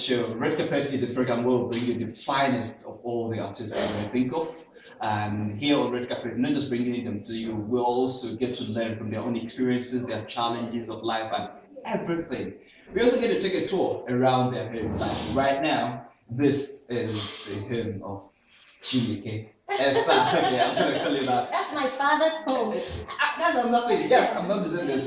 Show. Red Carpet is a program where we'll bring you the finest of all the artists you may think of. And here on Red Carpet, not just bringing them to you, we'll also get to learn from their own experiences, their challenges of life, and everything. We also get to take a tour around their home. Like right now, this is the home of Chinwike. Estar, okay, I'm gonna call you that. That's my father's home. That's nothing. Yes, I'm not using this.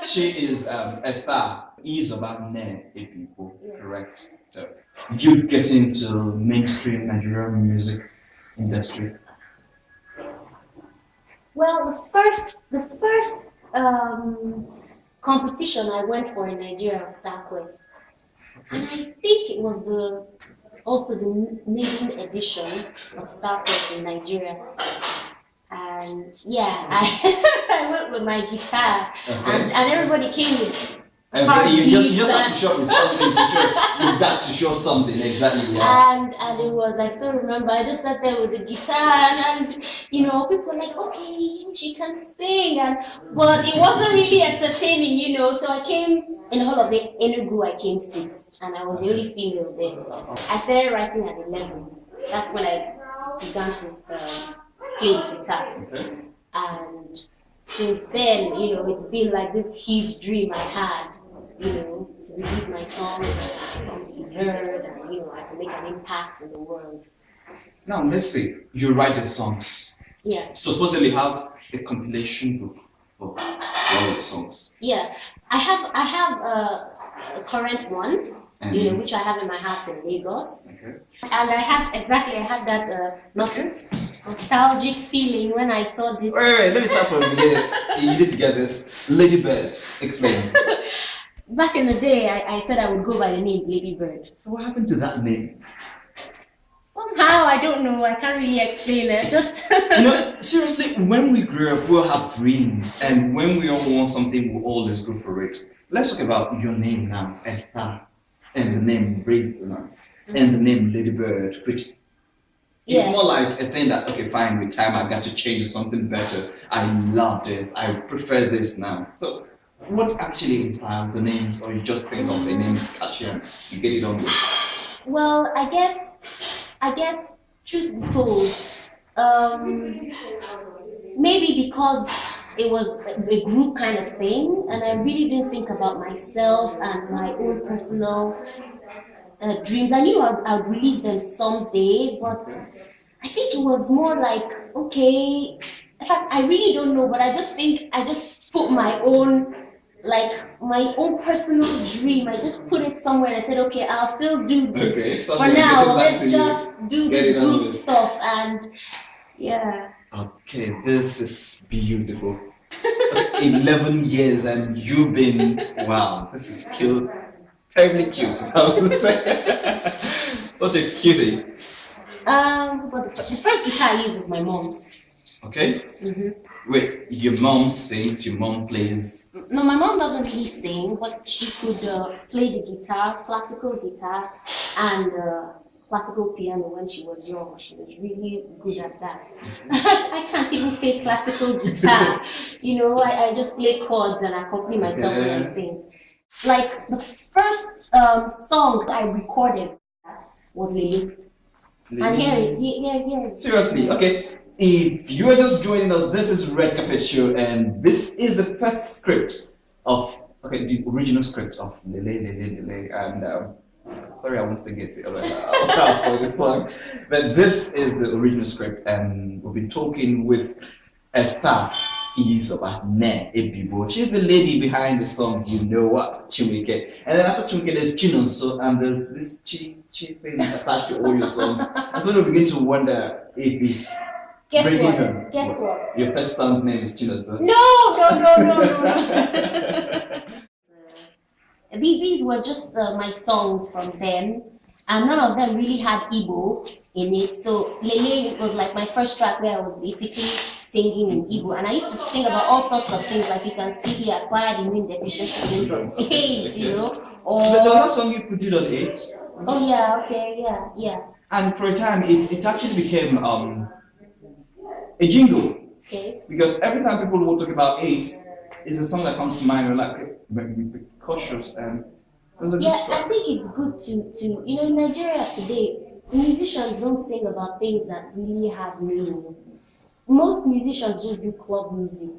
She is Estar. Is about ne people, correct? So you get into mainstream Nigerian music industry. Well, the first competition I went for in Nigeria was Star Quest, and I think it was also the maiden edition of Star Quest in Nigeria. And yeah, I went with my guitar, and everybody came with. You just have to show with something to show. You've got to show something exactly. Yeah. And it was. I still remember. I just sat there with the guitar, and you know, people were like, "Okay, she can sing," but it wasn't really entertaining, you know. So I came in the whole of Enugu. I came sixth, and I was the only female there. I started writing at 11. That's when I began to play the guitar, and since then, you know, it's been like this huge dream I had. You know, to release my songs and my songs to be heard, and you know, I can make an impact in the world. Now let's see, you write the songs. Yeah. So supposedly have a compilation book for all the songs. Yeah, I have a current one, you know, which I have in my house in Lagos. Okay. And I had that nostalgic feeling when I saw this. Wait, let me start from the beginning. You need to get this. Lady Bird, explain. Back in the day, I said I would go by the name Lady Bird. So what happened to that name? Somehow, I don't know, I can't really explain it, just... You know, seriously, when we grew up, we'll have dreams, and when we all want something, we'll always go for it. Let's talk about your name now, Estar, and the name Brazeness, and the name Lady Bird, which it's more like a thing that, okay, fine, with time I got to change to something better. I love this, I prefer this now. So, what actually inspires the names, or you just think of a name, catchy, and you get it on with? Well, I guess, truth be told, maybe because it was a group kind of thing, and I really didn't think about myself and my own personal dreams. I knew I'd release them someday, but I think it was more like, okay, in fact, I really don't know, but I just think I just put my own personal dream. I just put it somewhere and I said, okay, I'll still do this. Okay, for now, let's just do this group stuff, and yeah. Okay, this is beautiful. 11 years and you've been, wow, this is cute. Terribly cute, I would say. Such a cutie. But the first guitar I used was my mom's. Okay. Wait, your mom sings, your mom plays? No, my mom doesn't really sing, but she could play the guitar, classical guitar, and classical piano when she was young. She was really good at that. I can't even play classical guitar. You know, I just play chords and accompany myself when I sing. Like the first song I recorded was Lily. And here. Seriously, okay. If you are just joining us, this is Red Carpet Show, and this is the first script of, the original script of Lele, and sorry, I won't sing it. I'll for this song, but this is the original script, and we've been talking with Estar Chinwike. She's the lady behind the song, you know what, Chinwike. And then after Chinwike, there's Chinonso, and there's this chi thing attached to all your songs. And so we begin to wonder if it's Guess what? Your first son's name is Chinonso. No. These were just my songs from them, and none of them really had Igbo in it. So Lele was like my first track where I was basically singing in Igbo, and I used to sing about all sorts of things, like you can see here, acquired immune deficiency syndrome, AIDS, you know. Or there was that song you produced on AIDS. Oh yeah, okay, yeah. And for a time, it actually became a jingle. Okay. Because every time people will talk about AIDS, it's a song that comes to mind. We're like, be cautious and That's a good Yeah, start. I think it's good to in Nigeria today, musicians don't sing about things that really have meaning. Most musicians just do club music.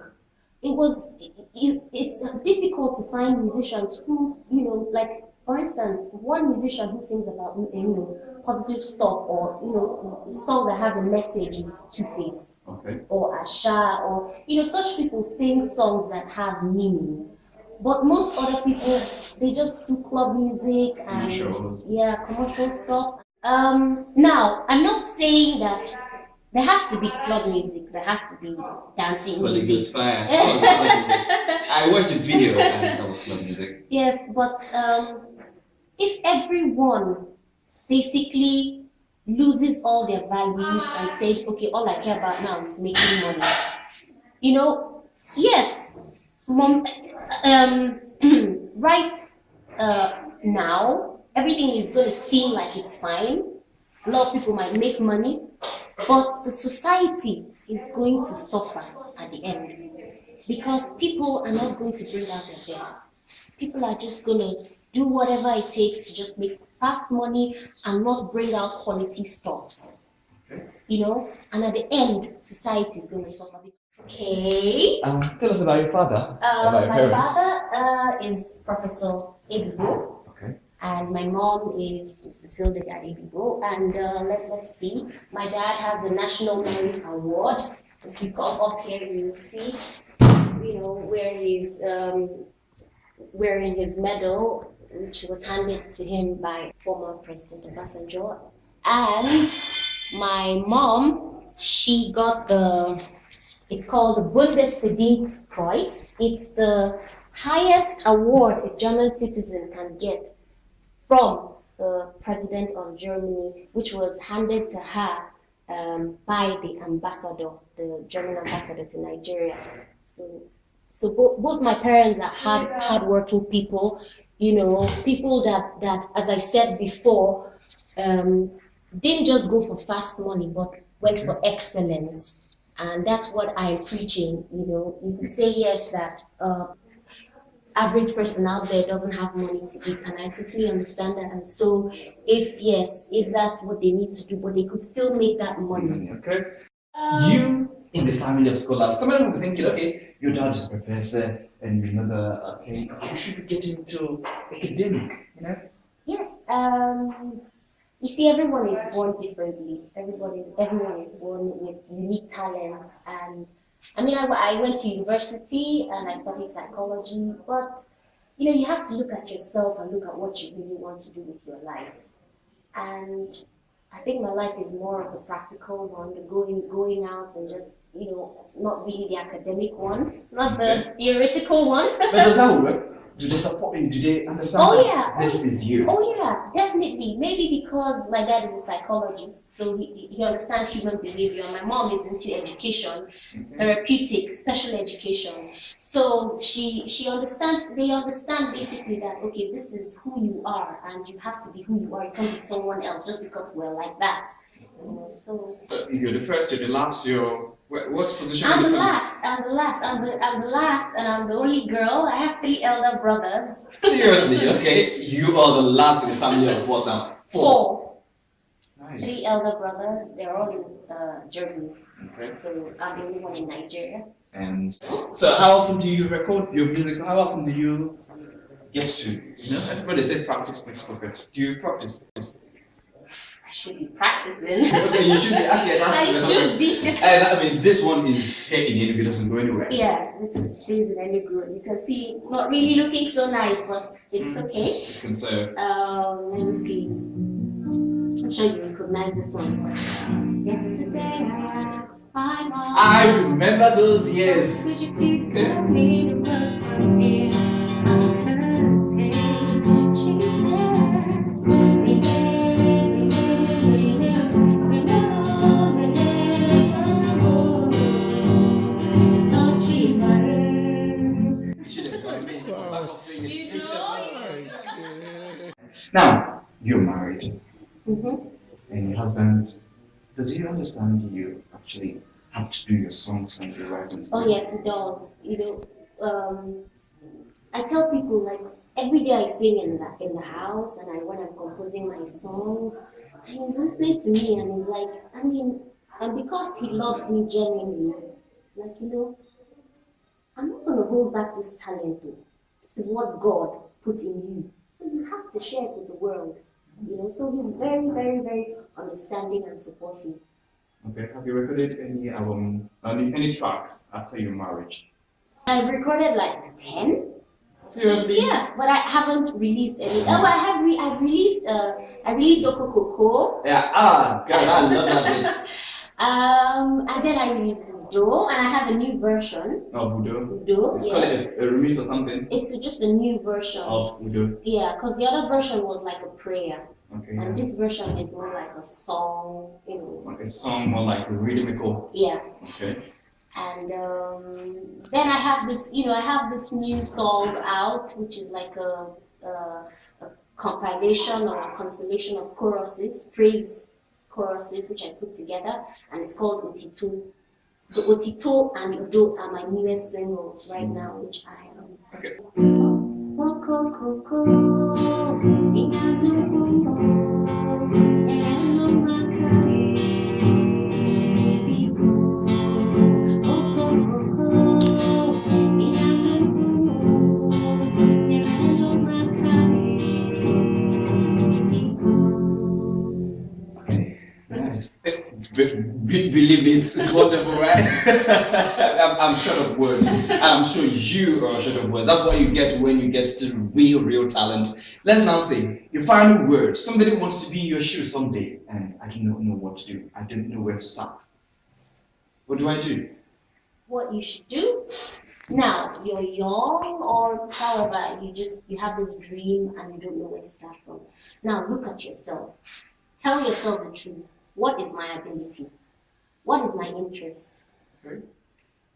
It's difficult to find musicians who, like, for instance, one musician who sings about, positive stuff, or, song that has a message is Two-Face Okay. or Asha, or, such people sing songs that have meaning. But most other people, they just do club music and Commercials. yeah, commercial stuff. Now, I'm not saying that there has to be club music, there has to be dancing But it was music. fire. That was club music. I watched the video and that was club music. Yes, but if everyone basically loses all their values and says, okay, all I care about now is making money, yes, mom, right now, everything is going to seem like it's fine. A lot of people might make money, but the society is going to suffer at the end because people are not going to bring out their best. People are just going to do whatever it takes to just make fast money and not bring out quality stuffs. And at the end, society is going to suffer. Okay. Tell us about your father. About your My parents. father is Professor Ebibo. Okay. And my mom is Mrs. Hildegard Ebibo. And let's see, my dad has the National Merit Award. If you come up here, you will see, where he's wearing his medal, which was handed to him by former President Obasanjo. And my mom, she got it's called the Bundesverdienstkreuz. It's the highest award a German citizen can get from the president of Germany, which was handed to her by the ambassador, the German ambassador to Nigeria. So both my parents are hardworking people, people that, as I said before, didn't just go for fast money, but went for excellence. And that's what I'm preaching. You could say yes that average person out there doesn't have money to eat, and I totally understand that. And so, if that's what they need to do, but they could still make that money. Okay. You in the family of scholars. Somebody will be thinking, okay, your dad is a professor, and your mother, okay, you should be getting into academic, Yes. You see, everyone is born differently. Everyone is born with unique talents, and I mean, I went to university and I studied psychology, but you have to look at yourself and look at what you really want to do with your life. And I think my life is more of the practical one, the going out and just not really the academic one, not the theoretical one. But does that work? Do they support you? Do they understand that this is you? Oh yeah, definitely. Maybe because my dad is a psychologist, so he understands human behavior. My mom is into education, therapeutic, special education. So she understands. They understand basically that okay, this is who you are, and you have to be who you are. You can't be someone else just because we're like that. So you're the first, you're the last. What's position? I'm the last, and I'm the only girl. I have 3 elder brothers. Seriously, okay. You are the last in the family of what now? 4. Nice. 3 elder brothers. They're all in Germany. Okay. So I'm the only one in Nigeria. And so, how often do you record your music? How often do you get to? Everybody say practice makes perfect. Do you practice? I should be practicing. Okay, you should be. Okay, I should be. And that means this one is here in Enugu, it doesn't go anywhere. Yeah, this stays in Enugu. You can see it's not really looking so nice, but it's okay. It's conserved. Let me see. I'm sure you recognize this one. Yesterday I asked my mom. I remember those years. Could you please tell me to work from here? I couldn't take. She said. Now, you're married, Mm-hmm. and your husband, does he understand you actually have to do your songs and your writing? Oh yes, it does. I tell people like every day I sing in the house, and when I'm composing my songs, and he's listening to me, and he's like, I mean, and because he loves me genuinely, it's like, I'm not gonna hold back this talent though. This is what God put in you. So you have to share it with the world. So he's very, very, very understanding and supportive. Okay, have you recorded any album, any track after your marriage? I've recorded like 10. Seriously? Yeah, but I haven't released any. Oh, I've released I released Oko Coco. Yeah, God, I love that bit. And then I released Udo, and I have a new version. Of Udo? Udo, You call yes. it a remix or something? It's just a new version. Of Udo? Yeah, because the other version was like a prayer. Okay. And this version is more like a song, Like a song, more like rhythmical? Yeah. Okay. And then I have this, I have this new song out, which is like a compilation or a constellation of choruses, praise choruses, which I put together, and it's called Otito. So Otito and Udo are my newest singles right now, which I am. Okay. Nice. Believe me, it's wonderful, right? I'm short of words. I'm sure you are short of words. That's what you get when you get to real talent. Let's now say your final word. Somebody wants to be in your shoes someday, and I do not know what to do. I don't know where to start. What do I do? What you should do? Now, you're young, or however, you have this dream and you don't know where to start from. Now, look at yourself. Tell yourself the truth. What is my ability? What is my interest? Okay.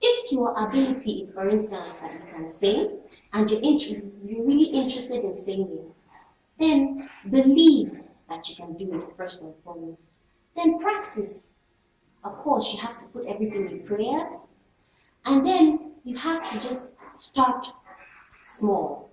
If your ability is, for instance, that you can sing, and you're really interested in singing, then believe that you can do it first and foremost. Then practice. Of course, you have to put everything in prayers, and then you have to just start small.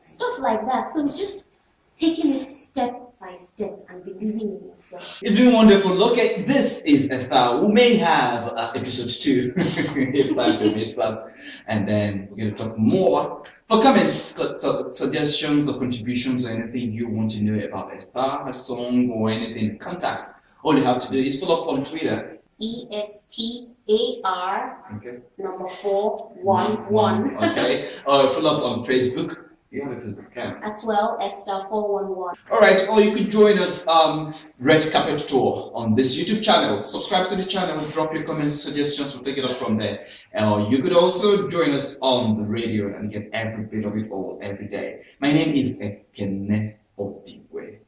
Stuff like that. So it's just taking it step by step and believing in yourself. It's been wonderful. Okay, this is Esther. We may have episode 2 if time permits us, and then we're going to talk more. For comments, suggestions, or contributions, or anything you want to know about Esther, her song, or anything, contact. All you have to do is follow up on Twitter. ESTAR Okay. number 411. Okay. Or follow up on Facebook. You have a Facebook account. As well, Esther 411. Alright, or you could join us Red Carpet Tour on this YouTube channel. Subscribe to the channel, drop your comments, suggestions, we'll take it up from there. Or you could also join us on the radio and get every bit of it all every day. My name is Ekene Odigwe.